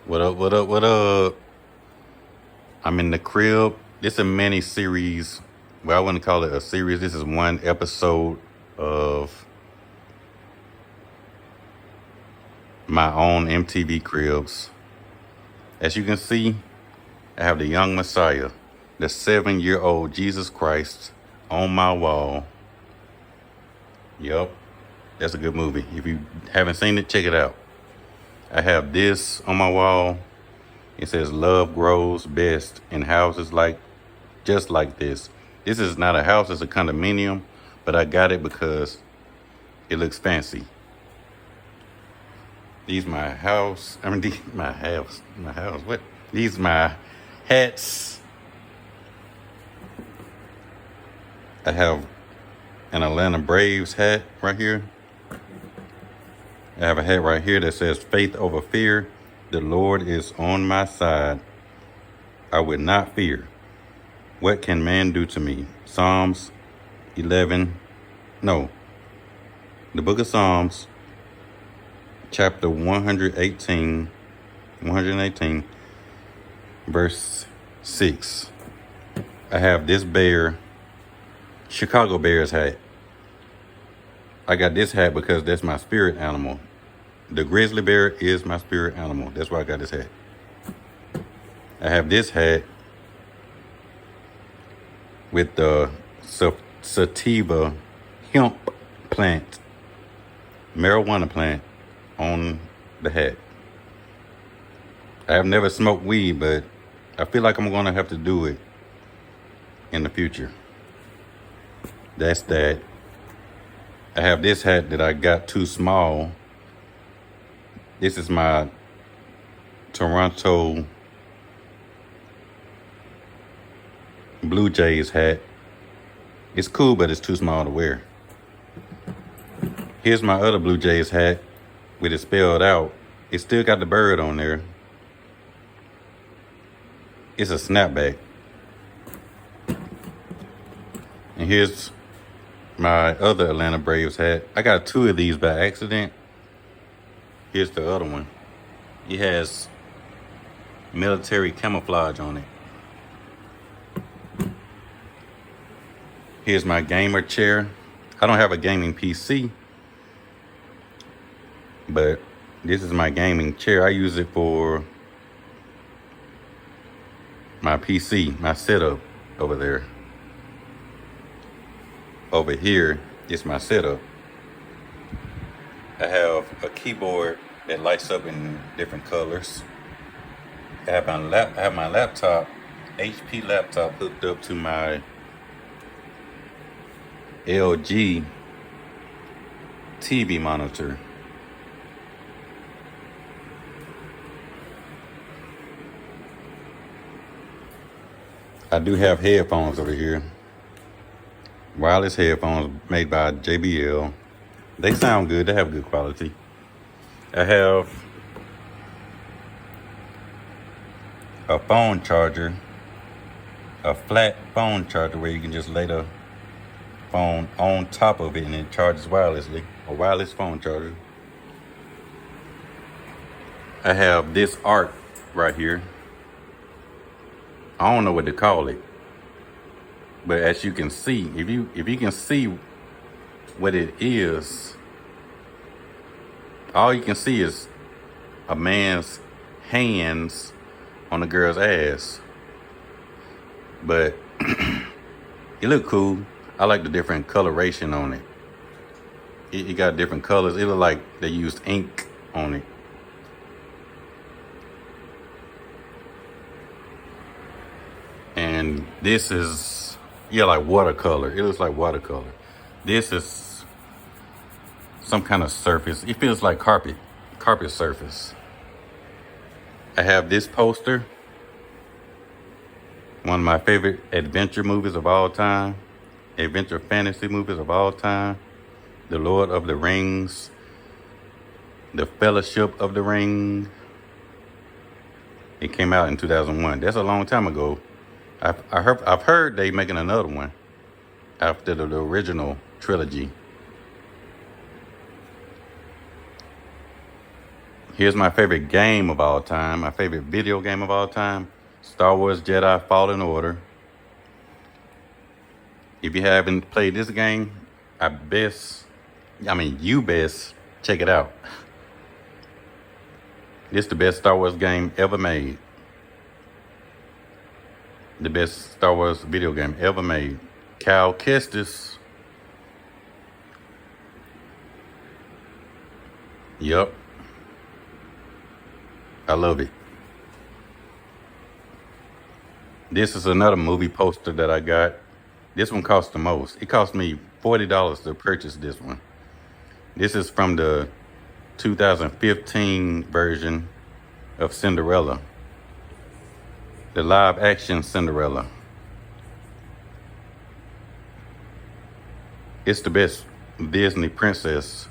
What up, what up, what up? I'm in the crib. This is a mini series. Well, I wouldn't call it a series. This is one episode of my own MTV Cribs. As you can see, I have the young Messiah, the 7-year-old Jesus Christ on my wall. Yup, that's a good movie. If you haven't seen it, check it out. I have this on my wall. It says love grows best in houses just like this. This is not a house, it's a condominium, but I got it because it looks fancy. These my house. These my house. What? These my hats. I have an Atlanta Braves hat right here. I have a hat right here that says faith over fear. The Lord is on my side. I would not fear. What can man do to me? Psalms 11. No. The book of Psalms, chapter 118, verse 6. I have this Chicago Bears hat. I got this hat because that's my spirit animal. The grizzly bear is my spirit animal. That's why I got this hat. I have this hat with the sativa hemp plant, marijuana plant on the hat. I have never smoked weed, but I feel like I'm going to have to do it in the future. That's that. I have this hat that I got too small. This is my Toronto Blue Jays hat. It's cool, but it's too small to wear. Here's my other Blue Jays hat with it spelled out. It still got the bird on there. It's a snapback. And here's my other Atlanta Braves hat. I got two of these by accident. Here's the other one. It has military camouflage on it. Here's my gamer chair. I don't have a gaming PC, but this is my gaming chair. I use it for my PC, my setup over there. Over here is my setup. I have a keyboard that lights up in different colors. I have my laptop, HP laptop, hooked up to my LG TV monitor. I do have headphones over here. Wireless headphones made by JBL. They sound good. They have good quality. I have a phone charger, a flat phone charger where you can just lay the phone on top of it and it charges wirelessly. A wireless phone charger. I have this art right here. I don't know what to call it, but as you can see, if you can see what it is, all you can see is a man's hands on a girl's ass. But it look cool. I like the different coloration on it. It got different colors. It look like they used ink on it. And this is, like watercolor. It looks like watercolor. This is some kind of surface. It feels like carpet surface. I have this poster. One of my favorite adventure movies of all time. Adventure fantasy movies of all time. The Lord of the Rings. The Fellowship of the Ring. It came out in 2001. That's a long time ago. I've heard they making another one after the original trilogy. Here's my favorite game of all time, my favorite video game of all time, Star Wars Jedi Fallen Order. If you haven't played this game, you best check it out. This is the best Star Wars game ever made. The best Star Wars video game ever made. Cal Kestis. Yup. I love it. This is another movie poster that I got. This one cost the most. It cost me $40 to purchase this one. This is from the 2015 version of Cinderella. The live action Cinderella. It's the best Disney princess,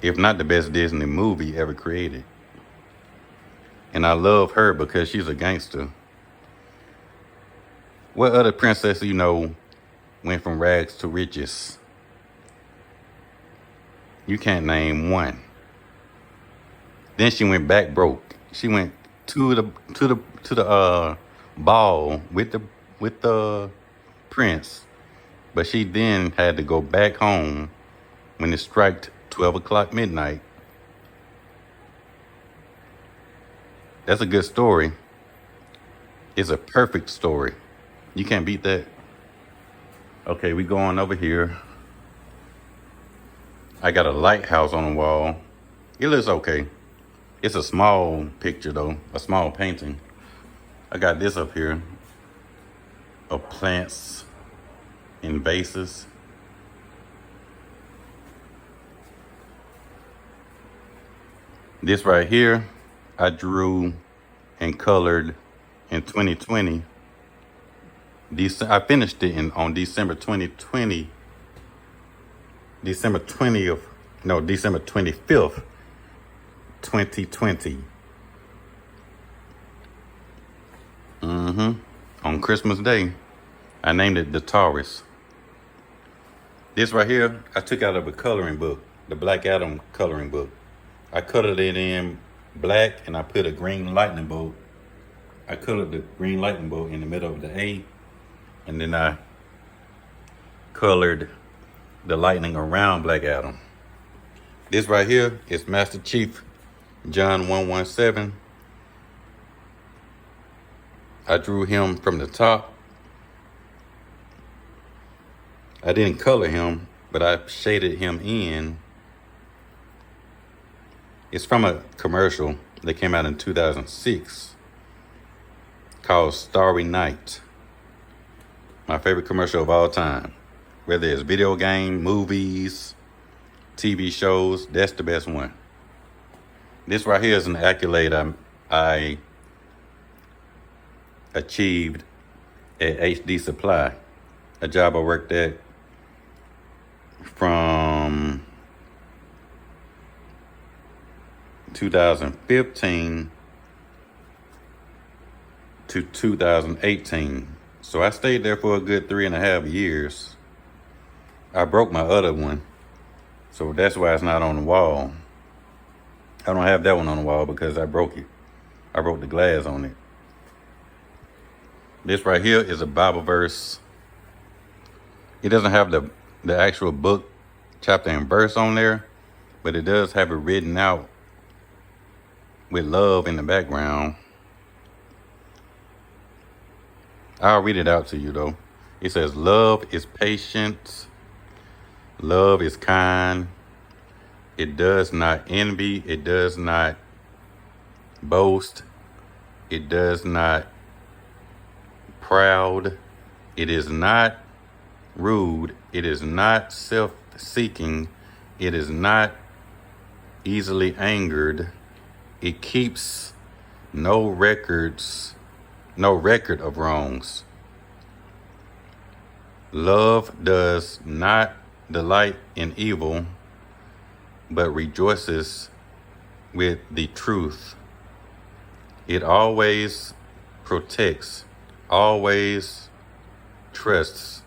if not the best Disney movie ever created. And I love her because she's a gangster. What other princess you know went from rags to riches? You can't name one. Then she went back broke. She went to the ball with the prince, but she then had to go back home when it struck 12 o'clock midnight. That's a good story. It's a perfect story. You can't beat that. Okay, we going over here. I got a lighthouse on the wall. It looks okay. It's a small picture though, a small painting. I got this up here of plants in vases. This right here, I drew and colored in 2020. I finished it on December 2020. December 25th, 2020. On Christmas Day, I named it the Taurus. This right here, I took out of a coloring book, the Black Adam coloring book. I colored it in black and I put a green lightning bolt. I colored the green lightning bolt in the middle of the A, and then I colored the lightning around Black Adam. This right here is Master Chief John 117. I drew him from the top. I didn't color him, but I shaded him in. It's from a commercial that came out in 2006 called Starry Night. My favorite commercial of all time. Whether it's video game, movies, TV shows, that's the best one. This right here is an accolade I achieved at HD Supply, a job I worked at from 2015 to 2018. So I stayed there for a good 3.5 years. I broke my other one, so that's why it's not on the wall. I don't have that one on the wall because I broke it. I broke the glass on it. This right here is a Bible verse. It doesn't have the actual book, chapter and verse on there, but it does have it written out with love in the background. I'll read it out to you though. It says, love is patient. Love is kind. It does not envy. It does not boast. It does not proud. It is not rude. It is not self-seeking. It is not easily angered. It keeps no record of wrongs. Love does not delight in evil, but rejoices with the truth. It always protects, always trusts,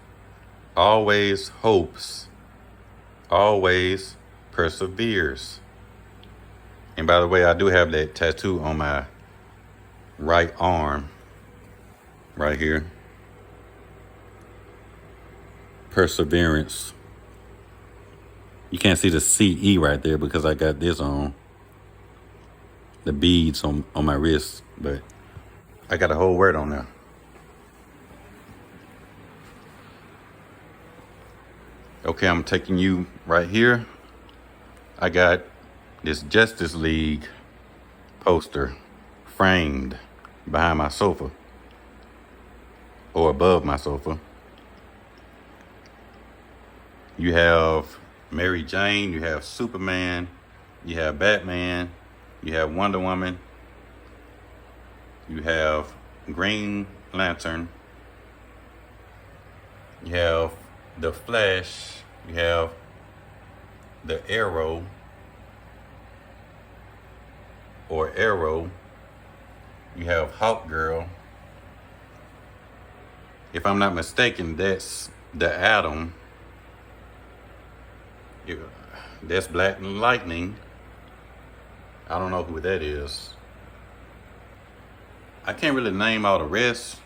always hopes, always perseveres. And by the way, I do have that tattoo on my right arm, right here. Perseverance. You can't see the CE right there because I got this on. The beads on my wrist, but I got a whole word on there. Okay, I'm taking you right here. I got this Justice League poster framed behind my sofa or above my sofa. You have Mary Jane, you have Superman, you have Batman, you have Wonder Woman, you have Green Lantern, you have the Flash, you have the Arrow or Arrow, you have Hawk Girl. If I'm not mistaken, that's the Atom. That's Black Lightning. I don't know who that is. I can't really name all the rest,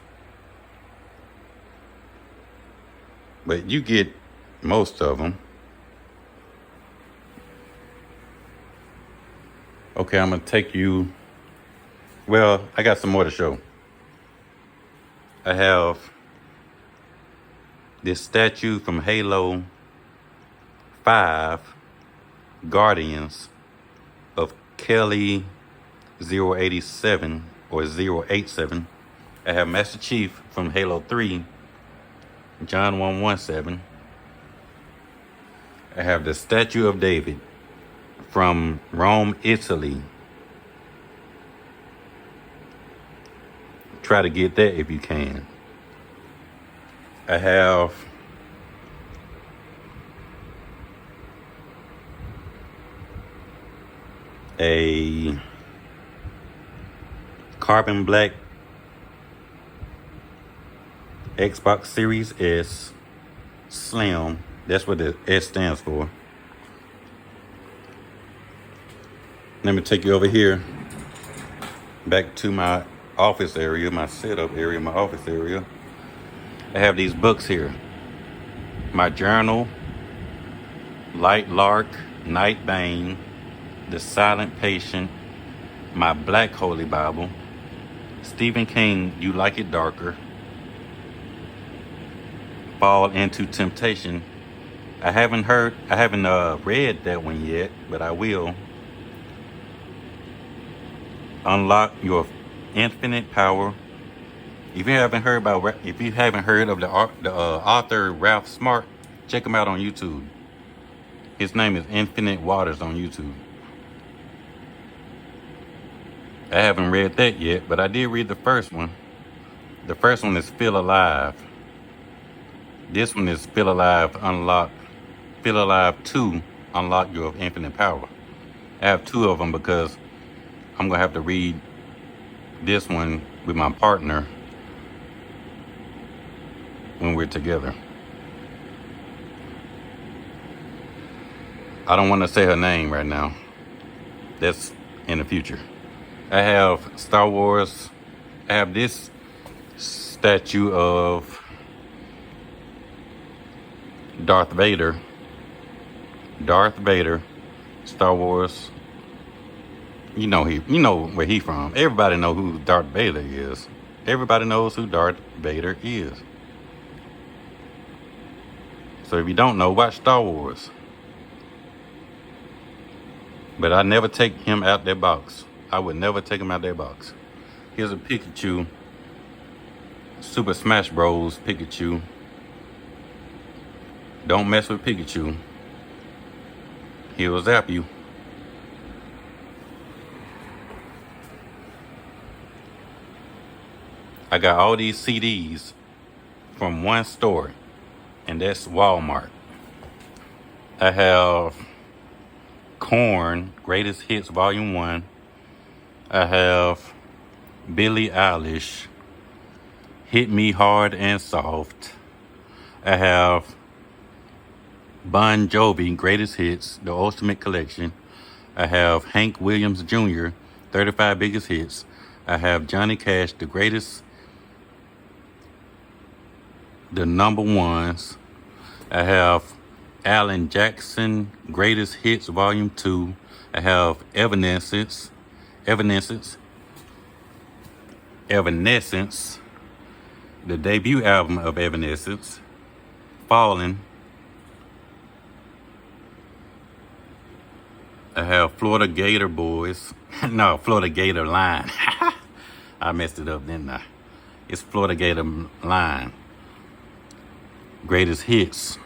but you get most of them. Okay, I'm gonna take you. Well, I got some more to show. I have this statue from Halo 5 Guardians of Kelly 087 or 087. I have Master Chief from Halo 3, John 117. I have the Statue of David from Rome, Italy. Try to get that if you can. I have a carbon black Xbox Series S Slim. That's what the S stands for. Let me take you over here back to my office area, my setup area, my office area. I have these books here. My journal, Light Lark, Night Bane, The Silent Patient, my Black Holy Bible, Stephen King, You Like It Darker, Fall Into Temptation. I haven't read that one yet, but I will. Unlock Your Infinite Power. If you haven't heard of the author Ralph Smart, check him out on YouTube. His name is Infinite Waters on YouTube. I haven't read that yet, but I did read the first one. The first one is Feel Alive. This one is Feel Alive 2, Unlock Your Infinite Power. I have two of them because I'm going to have to read this one with my partner when we're together. I don't want to say her name right now. That's in the future. I have Star Wars. I have this statue of Darth Vader. Star Wars. You know where he from. Everybody know who Darth Vader is. Everybody knows who Darth Vader is. So if you don't know, watch Star Wars. But I never take him out that box. I would never take him out that box. Here's a Pikachu. Super Smash Bros. Pikachu. Don't mess with Pikachu. He'll zap you. I got all these CDs from one store, and that's Walmart. I have Korn, Greatest Hits Volume 1. I have Billie Eilish, Hit Me Hard and Soft. I have Bon Jovi, Greatest Hits, the Ultimate Collection. I have Hank Williams Jr., 35 Biggest Hits. I have Johnny Cash, The Greatest, The Number Ones. I have Alan Jackson, Greatest Hits, Volume 2. I have Evanescence, the debut album of Evanescence, Fallen. I have Florida Gator Boys. No, Florida Gator Line. I messed it up, didn't I? It's Florida Gator Line. Greatest Hits.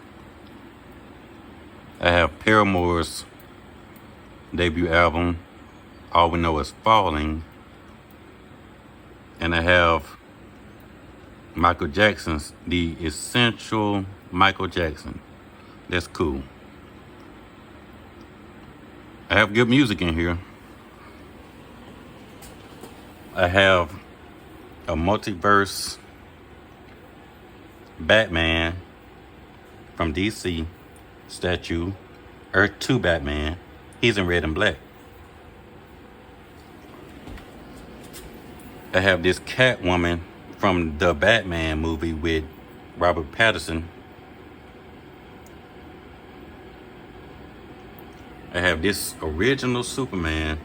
I have Paramore's debut album, All We Know Is Falling. And I have Michael Jackson's The Essential Michael Jackson. That's cool. I have good music in here. I have a multiverse Batman from DC statue, Earth 2 Batman. He's in red and black. I have this Catwoman from the Batman movie with Robert Pattinson. I have this original Superman.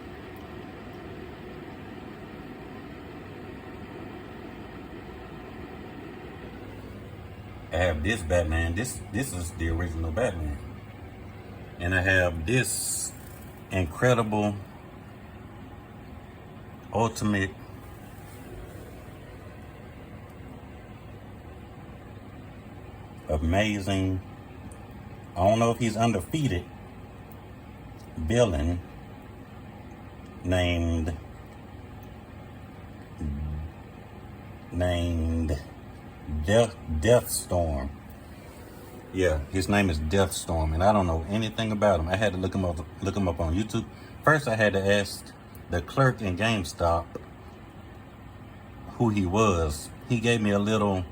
I have this Batman. This is the original Batman. And I have this incredible, ultimate amazing, I don't know if he's undefeated, villain named Deathstorm. Yeah, his name is Deathstorm, and I don't know anything about him. I had to look him up on YouTube. First, I had to ask the clerk in GameStop who he was. He gave me a little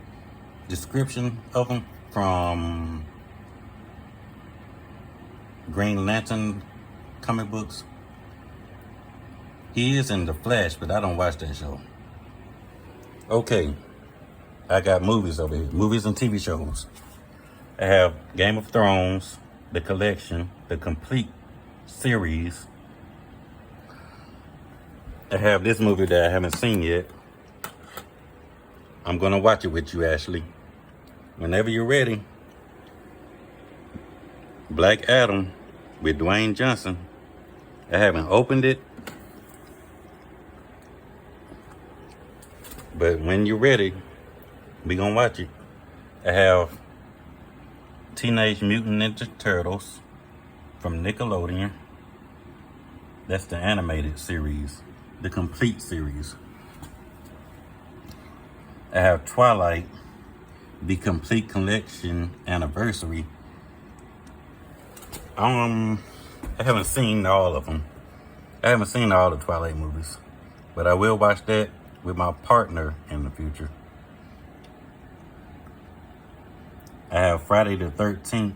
description of him from Green Lantern comic books. He is in The Flash, but I don't watch that show. Okay, I got movies over here, movies and TV shows. I have Game of Thrones, the collection, the complete series. I have this movie that I haven't seen yet. I'm gonna watch it with you, Ashley. Whenever you're ready. Black Adam with Dwayne Johnson. I haven't opened it, but when you're ready, we gonna watch it. I have Teenage Mutant Ninja Turtles from Nickelodeon. That's the animated series, the complete series. I have Twilight, the complete collection anniversary. I haven't seen all of them. I haven't seen all the Twilight movies, but I will watch that with my partner in the future. I have Friday the 13th,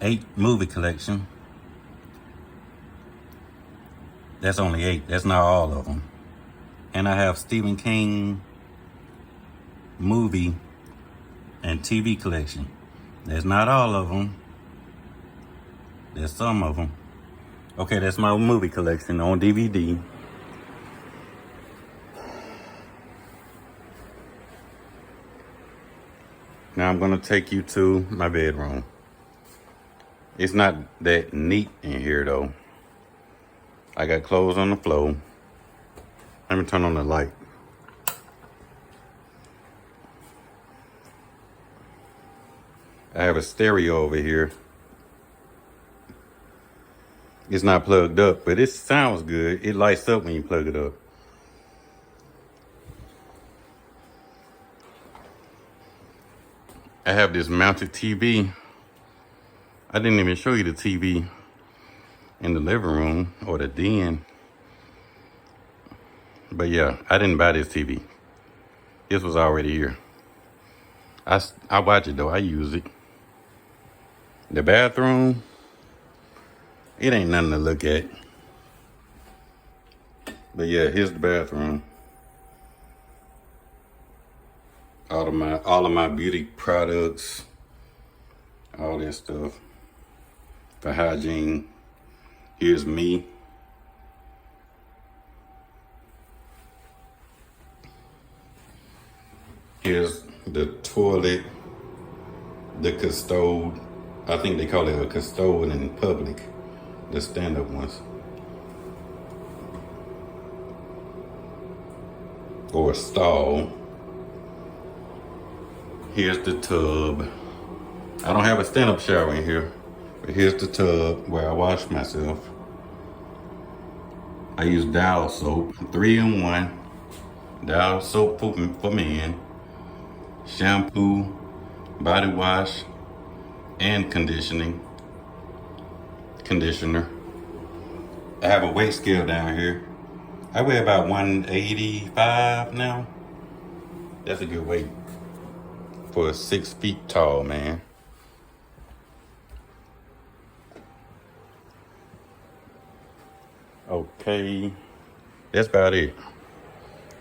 8 movie collection. That's only 8. That's not all of them. And I have Stephen King movie and TV collection. That's not all of them. There's some of them. Okay, that's my movie collection on DVD. Now I'm gonna take you to my bedroom. It's not that neat in here though. I got clothes on the floor. Let me turn on the light. I have a stereo over here. It's not plugged up, but it sounds good. It lights up when you plug it up. I have this mounted TV. I didn't even show you the TV in the living room or the den. But yeah, I didn't buy this TV. This was already here. I watch it though, I use it. The bathroom, It ain't nothing to look at. But yeah, here's the bathroom. All of my beauty products, all this stuff for hygiene. Here's me. Here's the toilet, the custode. I think they call it a custode in public, the stand-up ones. Or a stall. Here's the tub. I don't have a stand-up shower in here, but here's the tub where I wash myself. I use Dial soap, 3-in-1. Dial soap for men, shampoo, body wash, and conditioner. I have a weight scale down here. I weigh about 185 now. That's a good weight for a 6 feet tall man. Okay, that's about it.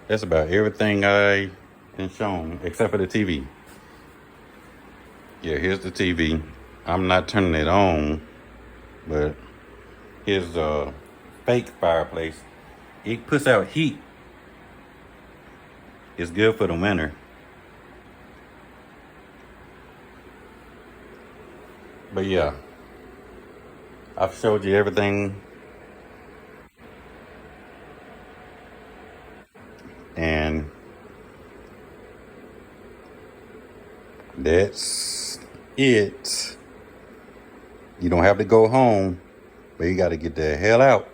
That's about everything I been shown, except for the TV. Yeah, here's the TV. I'm not turning it on, but here's a fake fireplace. It puts out heat. It's good for the winter. But yeah, I've showed you everything. And that's it. You don't have to go home, but you got to get the hell out.